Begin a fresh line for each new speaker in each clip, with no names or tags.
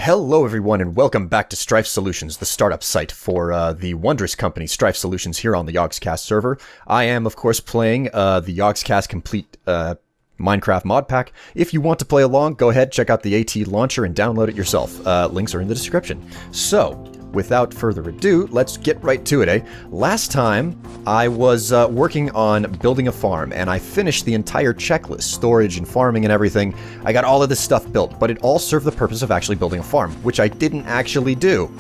Hello everyone and welcome back to Strife Solutions, the startup site for the wondrous company Strife Solutions here on the YogCast server. I am of course playing the YogCast complete Minecraft mod pack. If you want to play along, go ahead, check out the AT launcher and download it yourself. Links are in the description. So, without further ado, let's get right to it, Last time, I was working on building a farm, and I finished the entire checklist, storage and farming and everything. I got all of this stuff built, but it all served the purpose of actually building a farm, which I didn't actually do.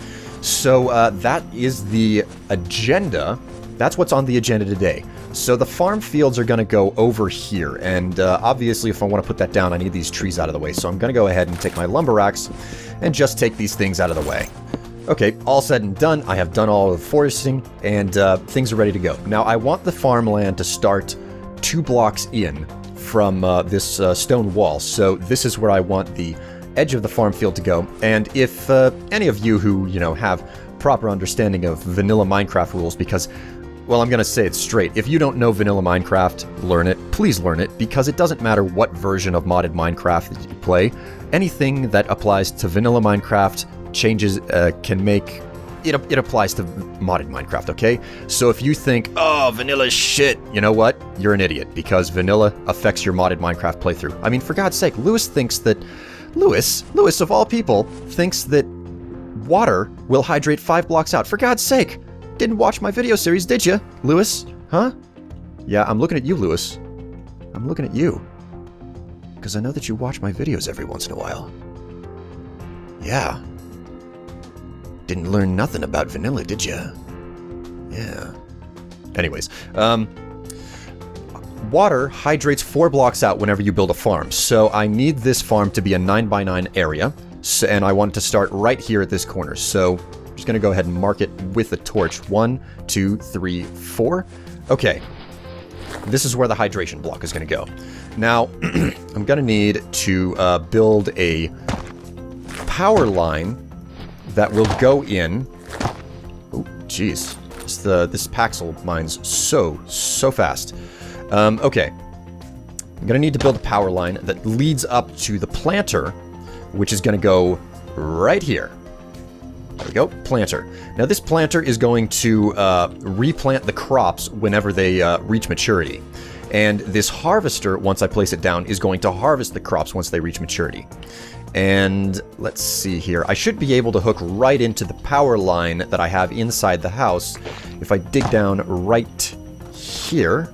So that is the agenda. That's what's on the agenda today. So the farm fields are going to go over here, and obviously if I want to put that down, I need these trees out of the way. So I'm going to go ahead and take my lumber axe and just take these things out of the way. Okay, all said and done, I have done all of the foresting, and things are ready to go. Now, I want the farmland to start 2 blocks in from this stone wall, so this is where I want the edge of the farm field to go. And if any of you who, have proper understanding of vanilla Minecraft rules, because, well, I'm going to say it straight. If you don't know vanilla Minecraft, learn it. Please learn it, because it doesn't matter what version of modded Minecraft that you play. Anything that applies to vanilla Minecraft changes can make it applies to modded Minecraft, okay? So if you think, oh, vanilla shit, you know what? You're an idiot, because vanilla affects your modded Minecraft playthrough. I mean, for God's sake, Lewis of all people, thinks that water will hydrate 5 blocks out. For God's sake! Didn't watch my video series, did you, Lewis? Huh? Yeah, I'm looking at you, Lewis. I'm looking at you. Because I know that you watch my videos every once in a while. Yeah. Didn't learn nothing about vanilla, did you? Yeah. Anyways, water hydrates 4 blocks out whenever you build a farm. So I need this farm to be a 9x9 area, and I want it to start right here at this corner. So I'm just going to go ahead and mark it with a torch. 1, 2, 3, 4. Okay. This is where the hydration block is going to go. Now, I'm going to need to build a power line that will go in. Oh, jeez. This Paxel mine's so fast. Okay. I'm gonna need to build a power line that leads up to the planter, which is gonna go right here. There we go, planter. Now this planter is going to replant the crops whenever they reach maturity. And this harvester, once I place it down, is going to harvest the crops once they reach maturity. And let's see here. I should be able to hook right into the power line that I have inside the house if I dig down right here.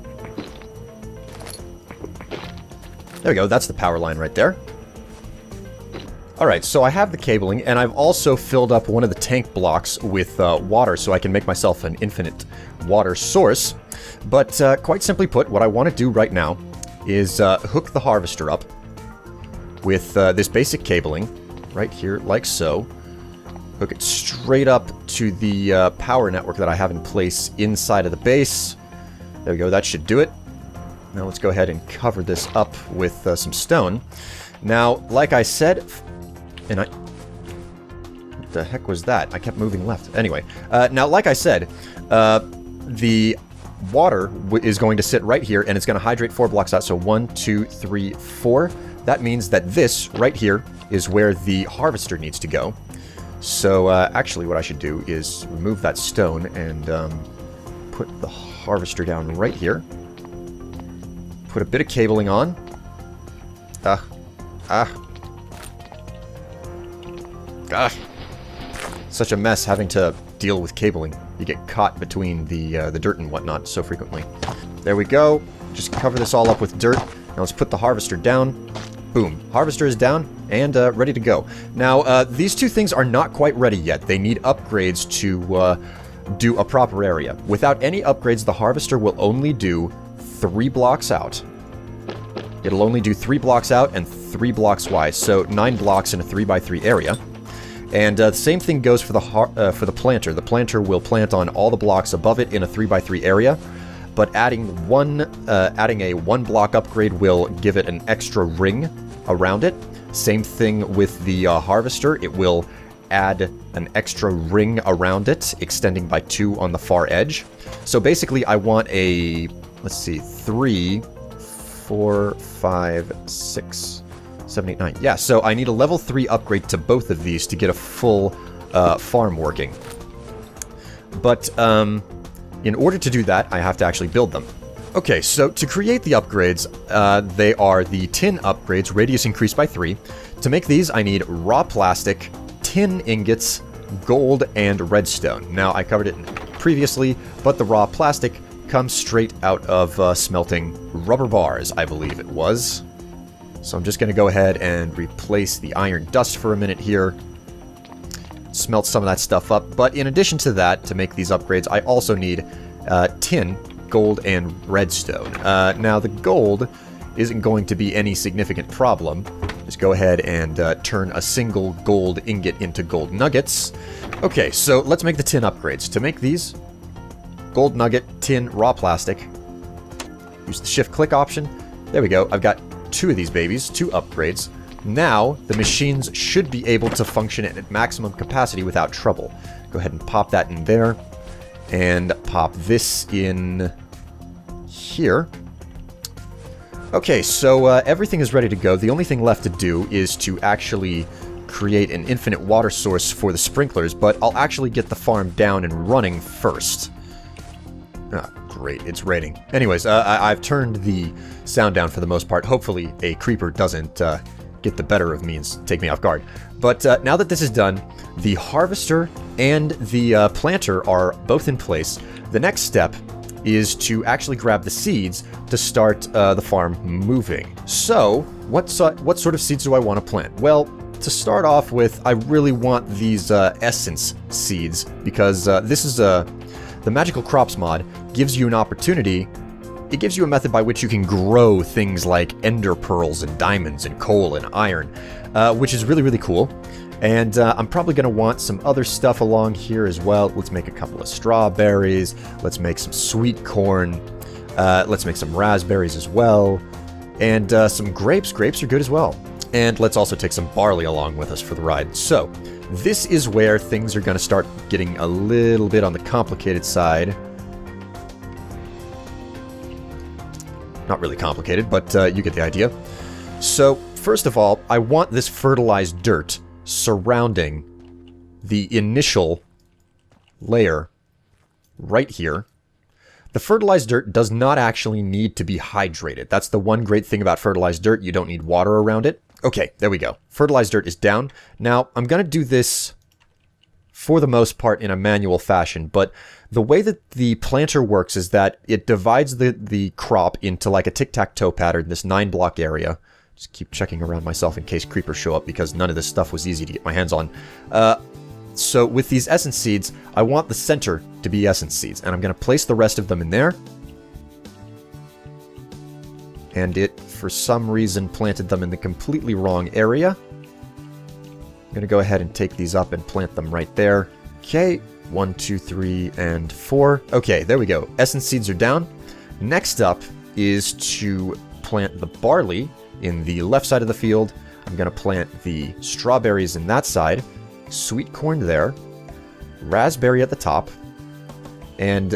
There we go. That's the power line right there. Alright, so I have the cabling, and I've also filled up one of the tank blocks with water so I can make myself an infinite water source. But quite simply put, what I want to do right now is hook the harvester up with this basic cabling right here, like so. Hook it straight up to the power network that I have in place inside of the base. There we go, that should do it. Now let's go ahead and cover this up with some stone. Now, like I said, and what the heck was that? I kept moving left. Anyway, now like I said, the water is going to sit right here, and it's going to hydrate 4 blocks out, so 1, 2, 3, 4. That means that this, right here, is where the harvester needs to go. So, actually what I should do is remove that stone and put the harvester down right here. Put a bit of cabling on. Such a mess having to deal with cabling. You get caught between the dirt and whatnot so frequently. There we go. Just cover this all up with dirt. Now let's put the harvester down. Boom. Harvester is down and ready to go. Now, these two things are not quite ready yet. They need upgrades to do a proper area. Without any upgrades, the harvester will only do 3 blocks out. It'll only do 3 blocks out and 3 blocks wide, so 9 blocks in a 3x3 area. And the same thing goes for the planter. The planter will plant on all the blocks above it in a 3x3 area. But adding a 1 block upgrade will give it an extra ring around it. Same thing with the harvester. It will add an extra ring around it, extending by 2 on the far edge. So basically I want a, let's see, 3, 4, 5, 6, 7, 8, 9. Yeah, so I need a level 3 upgrade to both of these to get a full farm working. But in order to do that, I have to actually build them. Okay, so to create the upgrades, they are the tin upgrades, radius increased by 3. To make these, I need raw plastic, tin ingots, gold, and redstone. Now, I covered it previously, but the raw plastic comes straight out of smelting rubber bars, I believe it was. So I'm just going to go ahead and replace the iron dust for a minute here. Smelt some of that stuff up, but in addition to that, to make these upgrades, I also need tin, gold, and redstone. Now, the gold isn't going to be any significant problem. Just go ahead and turn a single gold ingot into gold nuggets. Okay, so let's make the tin upgrades. To make these, gold nugget, tin, raw plastic. Use the shift-click option. There we go. I've got 2 of these babies, 2 upgrades. Now, the machines should be able to function at maximum capacity without trouble. Go ahead and pop that in there. And pop this in here. Okay, so everything is ready to go. The only thing left to do is to actually create an infinite water source for the sprinklers, but I'll actually get the farm down and running first. Ah, great, it's raining. Anyways, I've turned the sound down for the most part. Hopefully a creeper doesn't get the better of me and take me off guard. But now that this is done, the harvester and the planter are both in place. The next step is to actually grab the seeds to start the farm moving. So, what sort of seeds do I want to plant? Well, to start off with, I really want these essence seeds, because this is the Magical Crops mod gives you an opportunity. It gives you a method by which you can grow things like ender pearls and diamonds and coal and iron, which is really, really cool. And I'm probably going to want some other stuff along here as well. Let's make a couple of strawberries. Let's make some sweet corn. Let's make some raspberries as well. And some grapes. Grapes are good as well. And let's also take some barley along with us for the ride. So, this is where things are going to start getting a little bit on the complicated side. Not really complicated, but you get the idea. So, first of all, I want this fertilized dirt surrounding the initial layer right here. The fertilized dirt does not actually need to be hydrated. That's the one great thing about fertilized dirt. You don't need water around it. Okay, there we go. Fertilized dirt is down. Now, I'm going to do this for the most part in a manual fashion, but the way that the planter works is that it divides the crop into like a tic-tac-toe pattern, this 9-block area. Just keep checking around myself in case creepers show up, because none of this stuff was easy to get my hands on. So with these essence seeds, I want the center to be essence seeds, and I'm going to place the rest of them in there. And it, for some reason, planted them in the completely wrong area. I'm going to go ahead and take these up and plant them right there. Okay, 1, 2, 3, and 4. Okay, there we go. Essence seeds are down. Next up is to plant the barley in the left side of the field. I'm going to plant the strawberries in that side, sweet corn there, raspberry at the top, and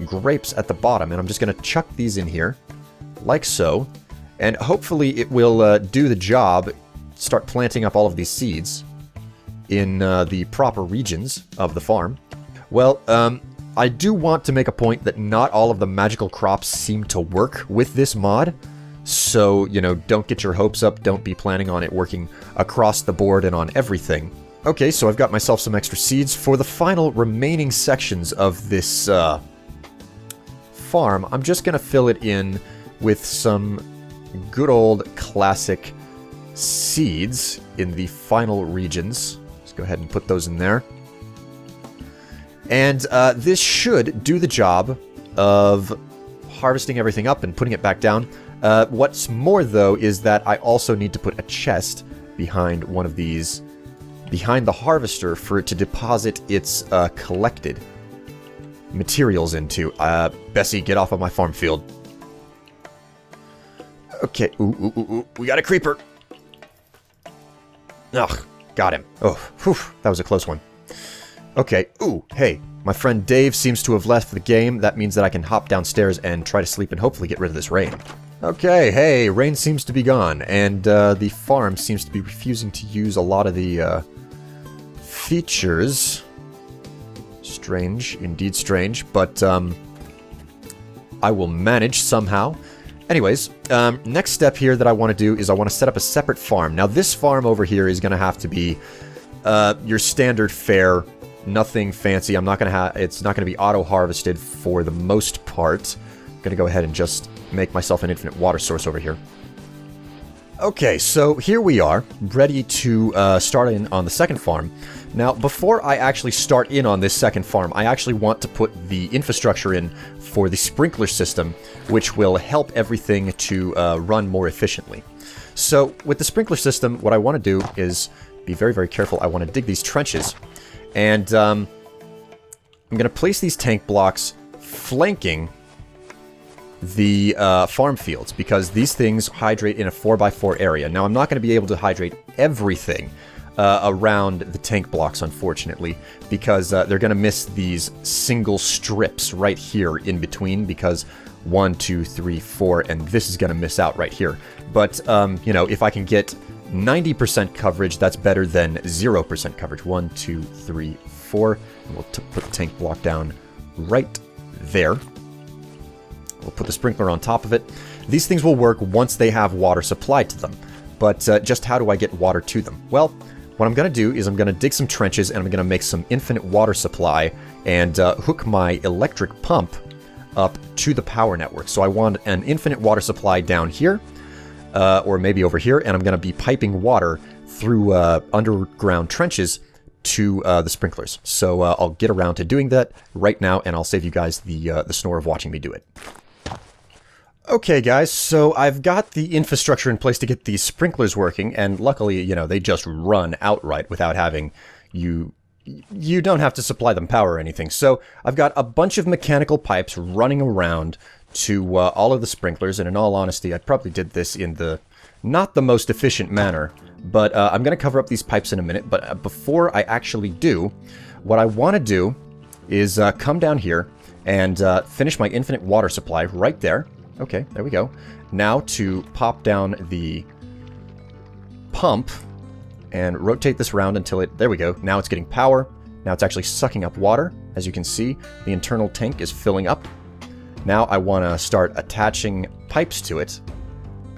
grapes at the bottom. And I'm just going to chuck these in here, like so. And hopefully it will do the job, start planting up all of these seeds in the proper regions of the farm. Well, I do want to make a point that not all of the magical crops seem to work with this mod. So, you know, don't get your hopes up. Don't be planning on it working across the board and on everything. Okay, so I've got myself some extra seeds. For the final remaining sections of this farm, I'm just going to fill it in with some good old classic seeds in the final regions. Let's go ahead and put those in there. And this should do the job of harvesting everything up and putting it back down. What's more, though, is that I also need to put a chest behind one of these, behind the harvester, for it to deposit its collected materials into. Bessie, get off of my farm field. Okay, ooh, we got a creeper. Ugh, got him. Oh, whew, that was a close one. Okay, ooh, hey, my friend Dave seems to have left the game. That means that I can hop downstairs and try to sleep and hopefully get rid of this rain. Okay, hey, rain seems to be gone, and the farm seems to be refusing to use a lot of the features. Strange, indeed strange, but I will manage somehow. Anyways, next step here that I want to do is I want to set up a separate farm. Now this farm over here is going to have to be your standard fare, nothing fancy. I'm not going to have, it's not going to be auto-harvested for the most part. I'm going to go ahead and just make myself an infinite water source over here. Okay, so here we are, ready to start in on the second farm. Now, before I actually start in on this second farm, I actually want to put the infrastructure in for the sprinkler system, which will help everything to run more efficiently. So, with the sprinkler system, what I want to do is be very, very careful. I want to dig these trenches, and I'm going to place these tank blocks flanking the farm fields, because these things hydrate in a 4x4 area. Now, I'm not going to be able to hydrate everything around the tank blocks, unfortunately, because they're going to miss these single strips right here in between, because 1, 2, 3, 4, and this is going to miss out right here. But, you know, if I can get 90% coverage, that's better than 0% coverage. 1, 2, 3, 4, and we'll put the tank block down right there. We'll put the sprinkler on top of it. These things will work once they have water supplied to them. But just how do I get water to them? Well, what I'm going to do is I'm going to dig some trenches, and I'm going to make some infinite water supply and hook my electric pump up to the power network. So I want an infinite water supply down here, or maybe over here, and I'm going to be piping water through underground trenches to the sprinklers. So I'll get around to doing that right now, and I'll save you guys the snore of watching me do it. Okay, guys, so I've got the infrastructure in place to get these sprinklers working, and luckily, you know, they just run outright without having you don't have to supply them power or anything. So I've got a bunch of mechanical pipes running around to all of the sprinklers, and in all honesty, I probably did this in the not the most efficient manner, but I'm going to cover up these pipes in a minute. But before I actually do, what I want to do is come down here and finish my infinite water supply right there. Okay, there we go. Now to pop down the pump and rotate this around until it... There we go. Now it's getting power. Now it's actually sucking up water. As you can see, the internal tank is filling up. Now I want to start attaching pipes to it.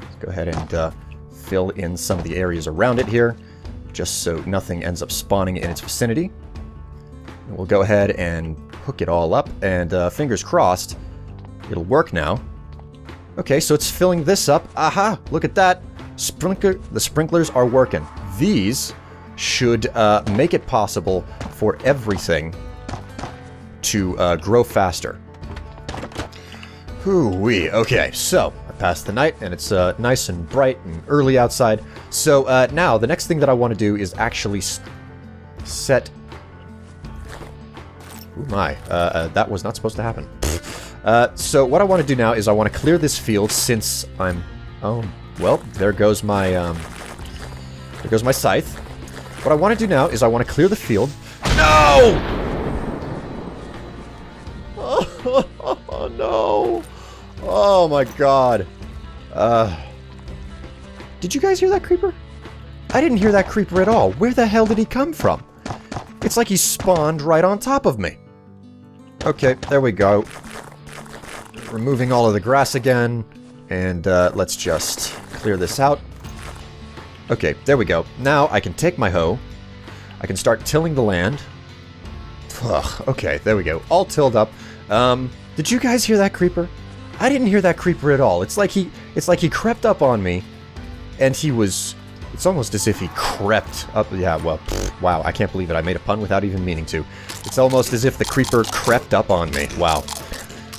Let's go ahead and fill in some of the areas around it here, just so nothing ends up spawning in its vicinity. And we'll go ahead and hook it all up, and fingers crossed, it'll work now. Okay, so it's filling this up. Aha! Look at that. The sprinklers are working. These should make it possible for everything to grow faster. Hoo-wee. Okay, so I passed the night, and it's nice and bright and early outside. So now the next thing that I want to do is actually set... Oh my, that was not supposed to happen. So what I want to do now is I want to clear this field, since I'm... Oh, well, there goes my scythe. What I want to do now is I want to clear the field. No! Oh, no! Oh, my God. Did you guys hear that creeper? I didn't hear that creeper at all. Where the hell did he come from? It's like he spawned right on top of me. Okay, there we go. Removing all of the grass again, and let's just clear this out. Okay, there we go. Now I can take my hoe. I can start tilling the land. Ugh, okay, there we go. All tilled up. Did you guys hear that creeper? I didn't hear that creeper at all. It's like he crept up on me, and he was... It's almost as if he crept up... Yeah, well, wow, I can't believe it. I made a pun without even meaning to. It's almost as if the creeper crept up on me. Wow.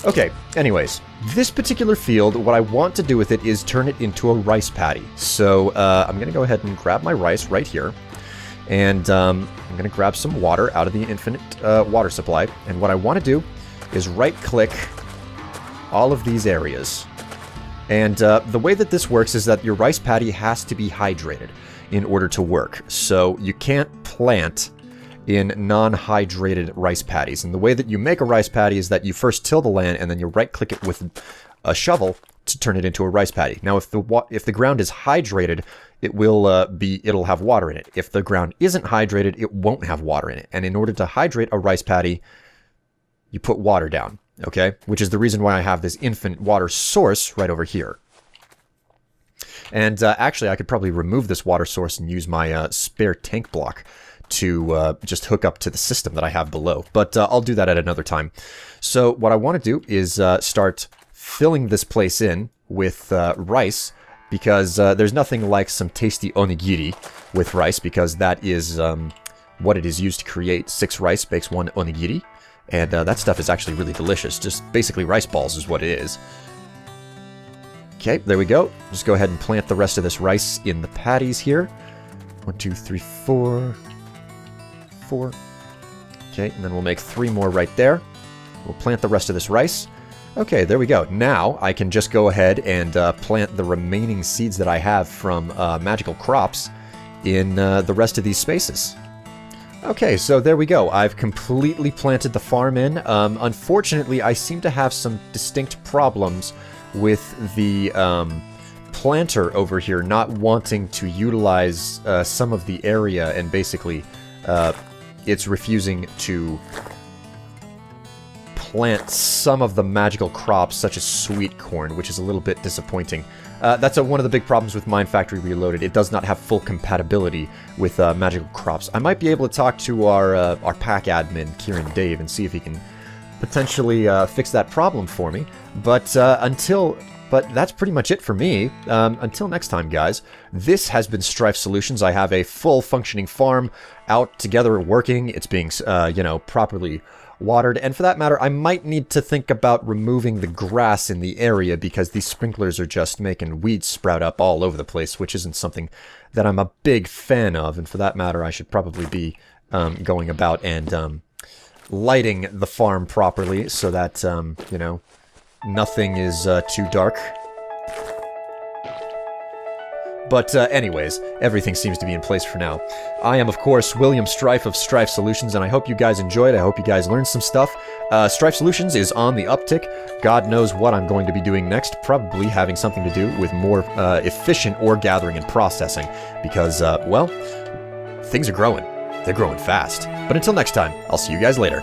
Okay, anyways, this particular field, what I want to do with it is turn it into a rice paddy. So, I'm going to go ahead and grab my rice right here. And, I'm going to grab some water out of the infinite water supply. And what I want to do is right-click all of these areas. And the way that this works is that your rice paddy has to be hydrated in order to work. So you can't plant in non-hydrated rice paddies. And the way that you make a rice paddy is that you first till the land, and then you right-click it with a shovel to turn it into a rice paddy. Now, if the ground is hydrated, it'll have water in it. If the ground isn't hydrated, it won't have water in it. And in order to hydrate a rice paddy, you put water down, okay? Which is the reason why I have this infinite water source right over here. And actually, I could probably remove this water source and use my spare tank block to just hook up to the system that I have below. But I'll do that at another time. So what I want to do is start filling this place in with rice, because there's nothing like some tasty onigiri with rice, because that is what it is used to create. 6 rice makes 1 onigiri, and that stuff is actually really delicious. Just basically rice balls is what it is. Okay, there we go. Just go ahead and plant the rest of this rice in the paddies here. 1, 2, 3, 4. 4. Okay, and then we'll make 3 more right there. We'll plant the rest of this rice. Okay, there we go. Now I can just go ahead and plant the remaining seeds that I have from Magical Crops in the rest of these spaces. Okay, so there we go. I've completely planted the farm in. Unfortunately, I seem to have some distinct problems with the planter over here not wanting to utilize some of the area, and basically it's refusing to plant some of the magical crops, such as sweet corn, which is a little bit disappointing. That's one of the big problems with Minefactory Reloaded. It does not have full compatibility with magical crops. I might be able to talk to our pack admin, Kieran Dave, and see if he can potentially fix that problem for me. But that's pretty much it for me. Until next time, guys, this has been Strife Solutions. I have a full functioning farm out together working. It's being, properly watered. And for that matter, I might need to think about removing the grass in the area, because these sprinklers are just making weeds sprout up all over the place, which isn't something that I'm a big fan of. And for that matter, I should probably be going about and lighting the farm properly so that, nothing is too dark. But anyways, everything seems to be in place for now. I am, of course, William Strife of Strife Solutions, and I hope you guys enjoyed. I hope you guys learned some stuff. Strife Solutions is on the uptick. God knows what I'm going to be doing next. Probably having something to do with more efficient ore gathering and processing. Because, well, things are growing. They're growing fast. But until next time, I'll see you guys later.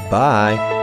Bye!